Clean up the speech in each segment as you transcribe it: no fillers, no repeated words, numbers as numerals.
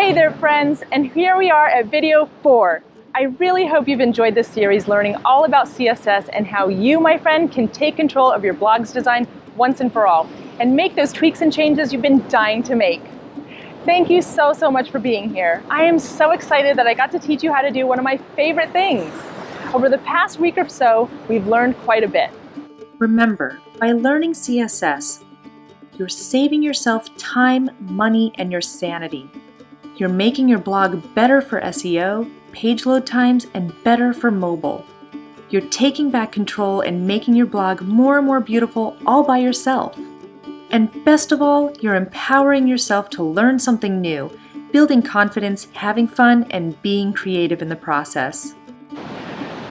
Hey there friends, and here we are at video 4. I really hope you've enjoyed this series learning all about CSS and how you, my friend, can take control of your blog's design once and for all and make those tweaks and changes you've been dying to make. Thank you so much for being here. I am so excited that I got to teach you how to do one of my favorite things. Over the past week or so, we've learned quite a bit. Remember, by learning CSS, you're saving yourself time, money, and your sanity. You're making your blog better for SEO, page load times, and better for mobile. You're taking back control and making your blog more and more beautiful all by yourself. And best of all, you're empowering yourself to learn something new, building confidence, having fun, and being creative in the process.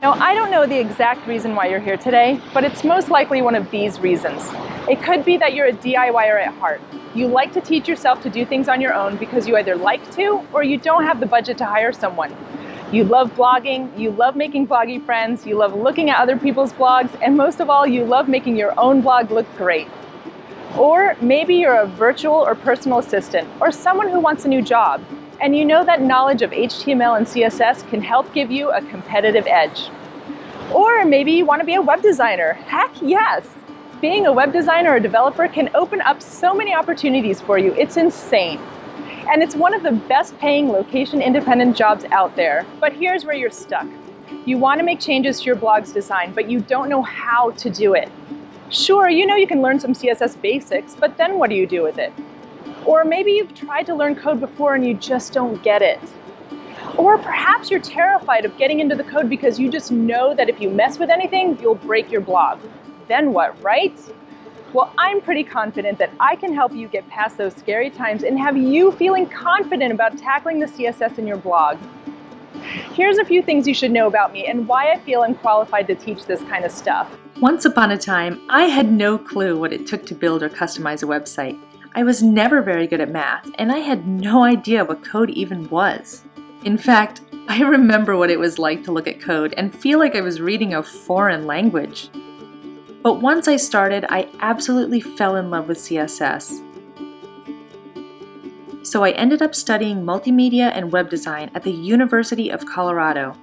Now, I don't know the exact reason why you're here today, but it's most likely one of these reasons. It could be that you're a DIYer at heart. You like to teach yourself to do things on your own because you either like to or you don't have the budget to hire someone. You love blogging, you love making bloggy friends, you love looking at other people's blogs, and most of all, you love making your own blog look great. Or maybe you're a virtual or personal assistant or someone who wants a new job, and you know that knowledge of HTML and CSS can help give you a competitive edge. Or maybe you want to be a web designer. Heck yes! Being a web designer or developer can open up so many opportunities for you. It's insane. And it's one of the best paying location-independent jobs out there. But here's where you're stuck. You want to make changes to your blog's design, but you don't know how to do it. Sure, you know you can learn some CSS basics, but then what do you do with it? Or maybe you've tried to learn code before and you just don't get it. Or perhaps you're terrified of getting into the code because you just know that if you mess with anything, you'll break your blog. Then what, right? Well, I'm pretty confident that I can help you get past those scary times and have you feeling confident about tackling the CSS in your blog. Here's a few things you should know about me and why I feel I'm qualified to teach this kind of stuff. Once upon a time, I had no clue what it took to build or customize a website. I was never very good at math, and I had no idea what code even was. In fact, I remember what it was like to look at code and feel like I was reading a foreign language. But once I started, I absolutely fell in love with CSS. So I ended up studying multimedia and web design at the University of Colorado.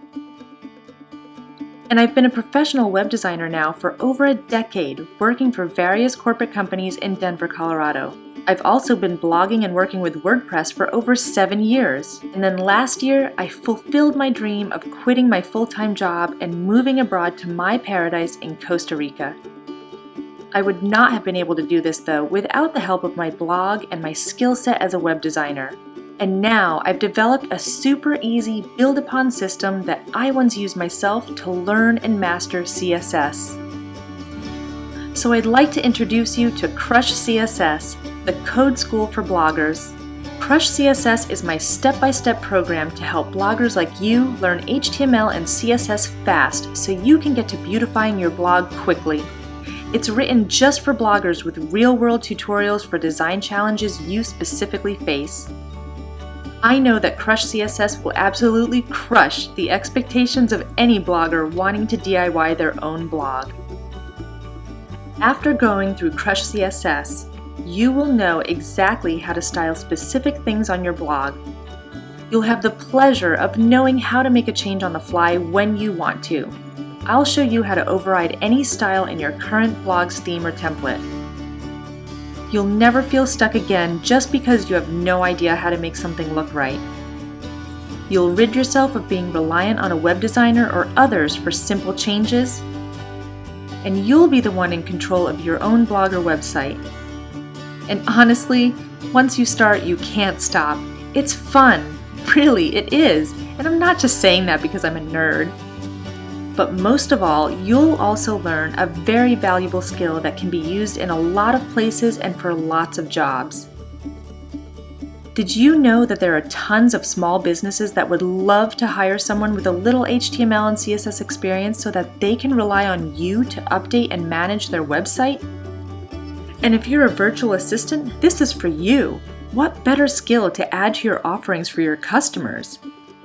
And I've been a professional web designer now for over a decade, working for various corporate companies in Denver, Colorado. I've also been blogging and working with WordPress for over 7 years. And then last year, I fulfilled my dream of quitting my full-time job and moving abroad to my paradise in Costa Rica. I would not have been able to do this though without the help of my blog and my skill set as a web designer. And now I've developed a super easy build-upon system that I once used myself to learn and master CSS. So I'd like to introduce you to Crush CSS, the code school for bloggers. Crush CSS is my step-by-step program to help bloggers like you learn HTML and CSS fast so you can get to beautifying your blog quickly. It's written just for bloggers with real-world tutorials for design challenges you specifically face. I know that Crush CSS will absolutely crush the expectations of any blogger wanting to DIY their own blog. After going through Crush CSS, you will know exactly how to style specific things on your blog. You'll have the pleasure of knowing how to make a change on the fly when you want to. I'll show you how to override any style in your current blog's theme or template. You'll never feel stuck again just because you have no idea how to make something look right. You'll rid yourself of being reliant on a web designer or others for simple changes, and you'll be the one in control of your own blog or website. And honestly, once you start, you can't stop. It's fun. Really, it is. And I'm not just saying that because I'm a nerd. But most of all, you'll also learn a very valuable skill that can be used in a lot of places and for lots of jobs. Did you know that there are tons of small businesses that would love to hire someone with a little HTML and CSS experience so that they can rely on you to update and manage their website? And if you're a virtual assistant, this is for you. What better skill to add to your offerings for your customers?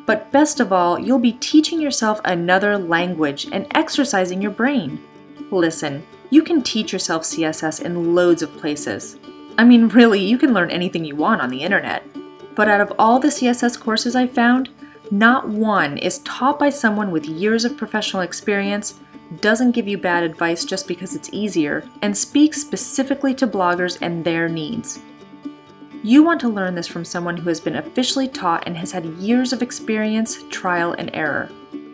But best of all, you'll be teaching yourself another language and exercising your brain. Listen, you can teach yourself CSS in loads of places. I mean, really, you can learn anything you want on the internet. But out of all the CSS courses I found, not one is taught by someone with years of professional experience, doesn't give you bad advice just because it's easier, and speaks specifically to bloggers and their needs. You want to learn this from someone who has been officially taught and has had years of experience, trial, and error.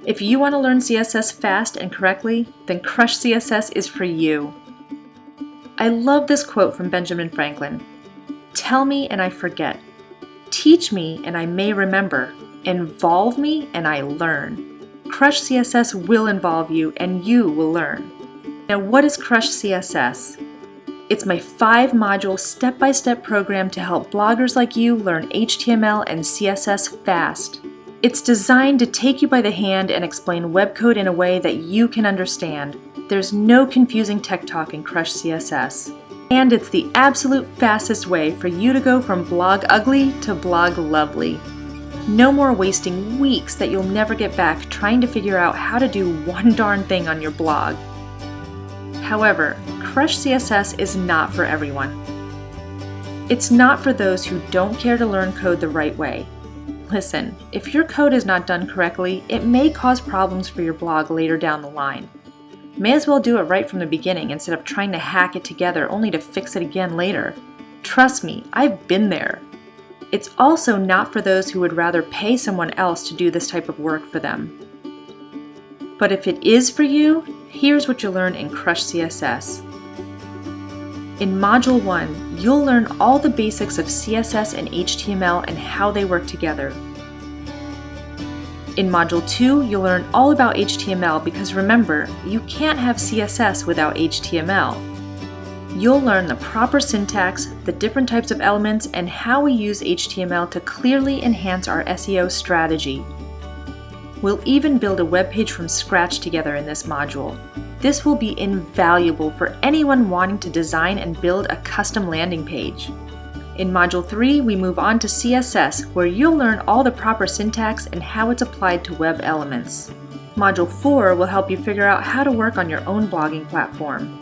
If you want to learn CSS fast and correctly, then Crush CSS is for you. I love this quote from Benjamin Franklin. "Tell me and I forget. Teach me and I may remember. Involve me and I learn." Crush CSS will involve you and you will learn. Now, what is Crush CSS? It's my 5-module step-by-step program to help bloggers like you learn HTML and CSS fast. It's designed to take you by the hand and explain web code in a way that you can understand. There's no confusing tech talk in Crush CSS. And it's the absolute fastest way for you to go from blog ugly to blog lovely. No more wasting weeks that you'll never get back trying to figure out how to do one darn thing on your blog. However, Crush CSS is not for everyone. It's not for those who don't care to learn code the right way. Listen, if your code is not done correctly, it may cause problems for your blog later down the line. May as well do it right from the beginning instead of trying to hack it together only to fix it again later. Trust me, I've been there. It's also not for those who would rather pay someone else to do this type of work for them. But if it is for you, here's what you'll learn in Crush CSS. In Module 1, you'll learn all the basics of CSS and HTML and how they work together. In Module 2, you'll learn all about HTML because remember, you can't have CSS without HTML. You'll learn the proper syntax, the different types of elements, and how we use HTML to clearly enhance our SEO strategy. We'll even build a web page from scratch together in this module. This will be invaluable for anyone wanting to design and build a custom landing page. In Module 3, we move on to CSS, where you'll learn all the proper syntax and how it's applied to web elements. Module 4 will help you figure out how to work on your own blogging platform.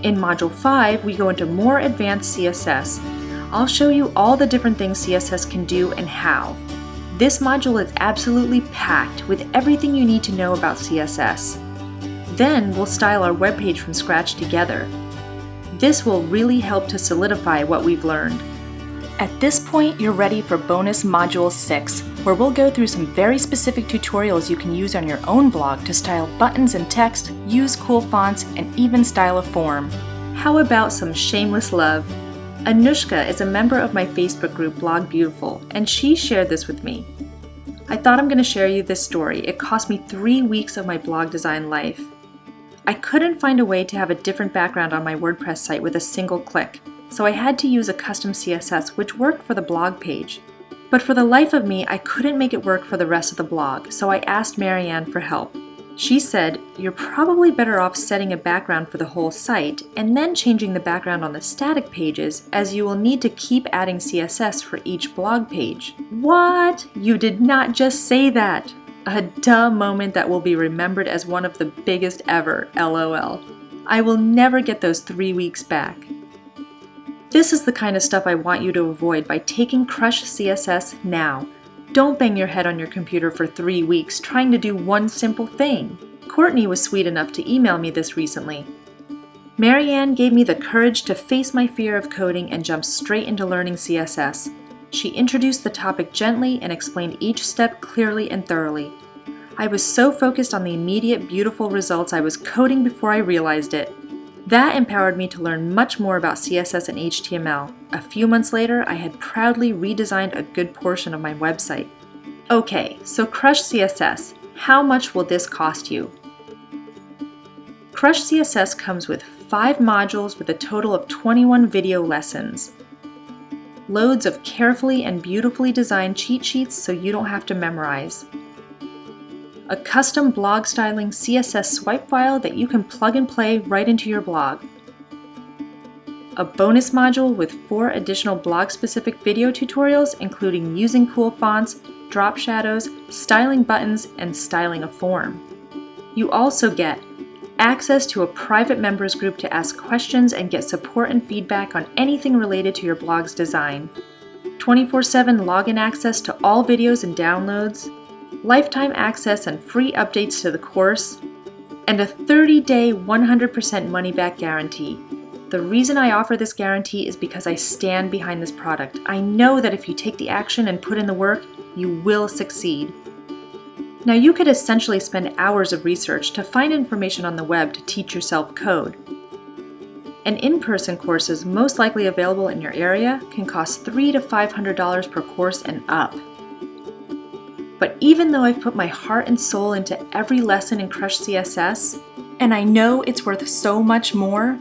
In Module 5, we go into more advanced CSS. I'll show you all the different things CSS can do and how. This module is absolutely packed with everything you need to know about CSS. Then we'll style our web page from scratch together. This will really help to solidify what we've learned. At this point, you're ready for bonus Module 6, where we'll go through some very specific tutorials you can use on your own blog to style buttons and text, use cool fonts, and even style a form. How about some shameless love? Anushka is a member of my Facebook group Blog Beautiful, and she shared this with me. I thought I'm going to share you this story. It cost me 3 weeks of my blog design life. I couldn't find a way to have a different background on my WordPress site with a single click, so I had to use a custom CSS which worked for the blog page. But for the life of me, I couldn't make it work for the rest of the blog, so I asked Marianne for help. She said, "You're probably better off setting a background for the whole site and then changing the background on the static pages, as you will need to keep adding CSS for each blog page." What? You did not just say that! A duh moment that will be remembered as one of the biggest ever, LOL. I will never get those 3 weeks back. This is the kind of stuff I want you to avoid by taking Crush CSS now. Don't bang your head on your computer for 3 weeks trying to do one simple thing. Courtney was sweet enough to email me this recently. Marianne gave me the courage to face my fear of coding and jump straight into learning CSS. She introduced the topic gently and explained each step clearly and thoroughly. I was so focused on the immediate beautiful results I was coding before I realized it. That empowered me to learn much more about CSS and HTML. A few months later, I had proudly redesigned a good portion of my website. Okay, so Crush CSS. How much will this cost you? Crush CSS comes with 5 modules with a total of 21 video lessons. Loads of carefully and beautifully designed cheat sheets so you don't have to memorize. A custom blog styling CSS swipe file that you can plug and play right into your blog. A bonus module with 4 additional blog-specific video tutorials including using cool fonts, drop shadows, styling buttons, and styling a form. You also get access to a private members group to ask questions and get support and feedback on anything related to your blog's design. 24/7 login access to all videos and downloads, lifetime access and free updates to the course, and a 30-day 100% money-back guarantee. The reason I offer this guarantee is because I stand behind this product. I know that if you take the action and put in the work, you will succeed. Now, you could essentially spend hours of research to find information on the web to teach yourself code. And in-person courses most likely available in your area can cost $300 to $500 per course and up. But even though I've put my heart and soul into every lesson in Crush CSS, and I know it's worth so much more,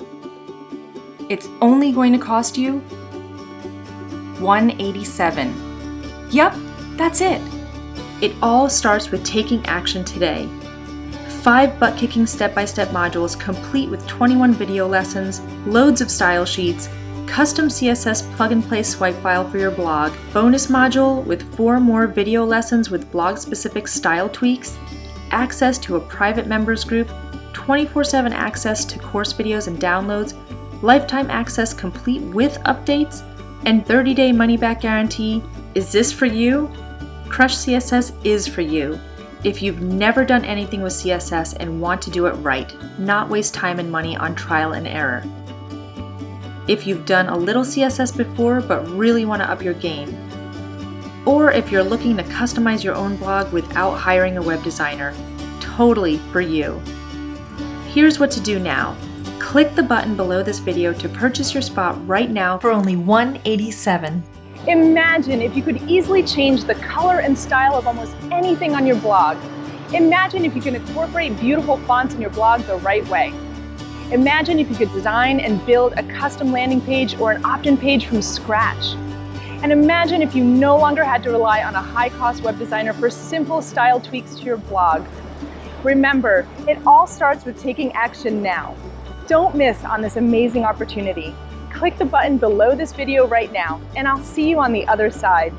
it's only going to cost you $187. Yep, that's it. It all starts with taking action today. 5 butt-kicking step-by-step modules complete with 21 video lessons, loads of style sheets, custom CSS plug-and-play swipe file for your blog, bonus module with 4 more video lessons with blog-specific style tweaks, access to a private members group, 24/7 access to course videos and downloads, lifetime access complete with updates, and 30-day money-back guarantee. Is this for you? Crush CSS is for you. If you've never done anything with CSS and want to do it right, not waste time and money on trial and error. If you've done a little CSS before but really want to up your game. Or if you're looking to customize your own blog without hiring a web designer, totally for you. Here's what to do now. Click the button below this video to purchase your spot right now for only $187. Imagine if you could easily change the color and style of almost anything on your blog. Imagine if you can incorporate beautiful fonts in your blog the right way. Imagine if you could design and build a custom landing page or an opt-in page from scratch. And imagine if you no longer had to rely on a high-cost web designer for simple style tweaks to your blog. Remember, it all starts with taking action now. Don't miss on this amazing opportunity. Click the button below this video right now, and I'll see you on the other side.